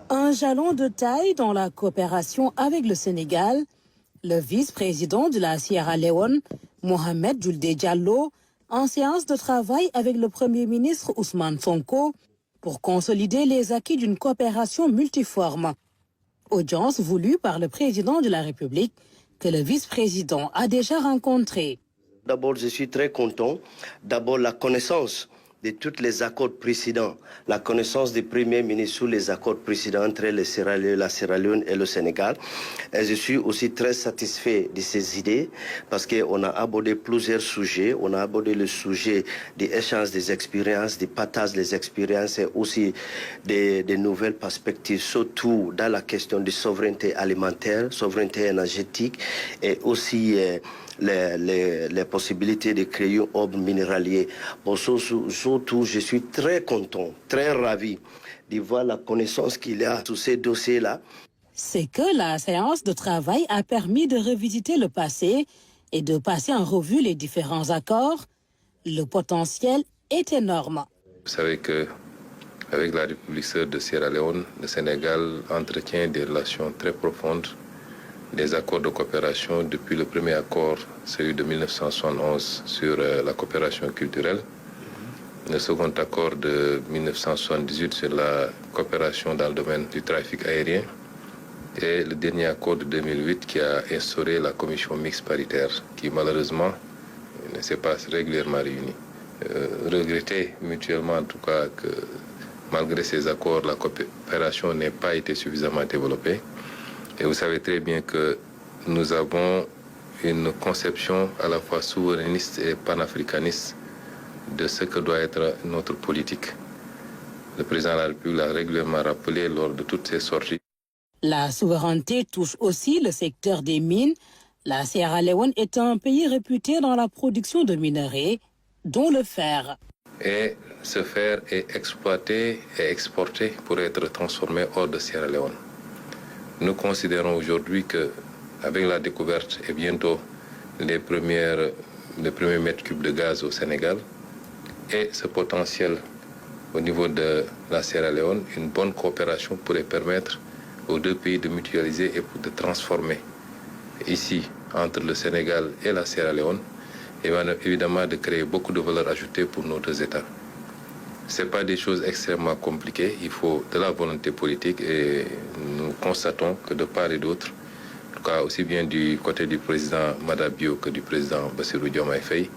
Un jalon de taille dans la coopération avec le Sénégal, le vice-président de la Sierra Leone, Mohamed Julde Diallo, en séance de travail avec le Premier ministre Ousmane Sonko pour consolider les acquis d'une coopération multiforme. Audience voulue par le président de la République que le vice-président a déjà rencontré. D'abord, je suis très content. D'abord, la connaissance de tous les accords précédents, la connaissance des premiers ministres sur les accords précédents entre la Sierra Leone et le Sénégal. Et je suis aussi très satisfait de ces idées parce qu'on a abordé plusieurs sujets. On a abordé le sujet des échanges des expériences, des partages des expériences et aussi des nouvelles perspectives, surtout dans la question de souveraineté alimentaire, souveraineté énergétique et aussi les possibilités de créer un hub minéralier. Bon, surtout, je suis très content, très ravi de voir la connaissance qu'il y a sur ces dossiers-là. C'est que la séance de travail a permis de revisiter le passé et de passer en revue les différents accords. Le potentiel est énorme. Vous savez qu'avec la République sœur de Sierra Leone, le Sénégal entretient des relations très profondes, des accords de coopération depuis le premier accord, celui de 1971 sur la coopération culturelle, le second accord de 1978 sur la coopération dans le domaine du trafic aérien et le dernier accord de 2008 qui a instauré la commission mixte paritaire qui malheureusement ne s'est pas régulièrement réunie. Regretter mutuellement en tout cas que malgré ces accords, la coopération n'ait pas été suffisamment développée. Et vous savez très bien que nous avons une conception à la fois souverainiste et panafricaniste de ce que doit être notre politique. Le président de la République l'a régulièrement rappelé lors de toutes ses sorties. La souveraineté touche aussi le secteur des mines. La Sierra Leone est un pays réputé dans la production de minerais, dont le fer. Et ce fer est exploité et exporté pour être transformé hors de Sierra Leone. Nous considérons aujourd'hui qu'avec la découverte et bientôt les premiers mètres cubes de gaz au Sénégal et ce potentiel au niveau de la Sierra Leone, une bonne coopération pourrait permettre aux deux pays de mutualiser et de transformer ici entre le Sénégal et la Sierra Leone et évidemment de créer beaucoup de valeur ajoutée pour nos deux États. Ce n'est pas des choses extrêmement compliquées, il faut de la volonté politique et nous constatons que de part et d'autre, en tout cas aussi bien du côté du président Madabio que du président Bassirou Diomaye Faye,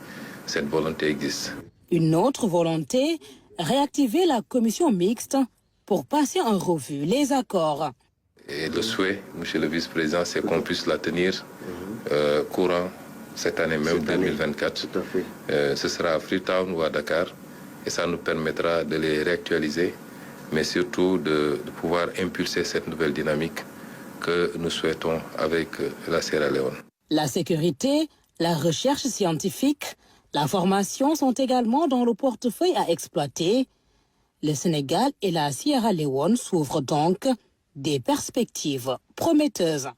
cette volonté existe. Une autre volonté, réactiver la commission mixte pour passer en revue les accords. Et le souhait, monsieur le vice-président, c'est qu'on puisse la tenir courant cette année même, 2024. Tout à fait. Ce sera à Freetown ou à Dakar. Et ça nous permettra de les réactualiser, mais surtout de pouvoir impulser cette nouvelle dynamique que nous souhaitons avec la Sierra Leone. La sécurité, la recherche scientifique, la formation sont également dans le portefeuille à exploiter. Le Sénégal et la Sierra Leone s'ouvrent donc des perspectives prometteuses.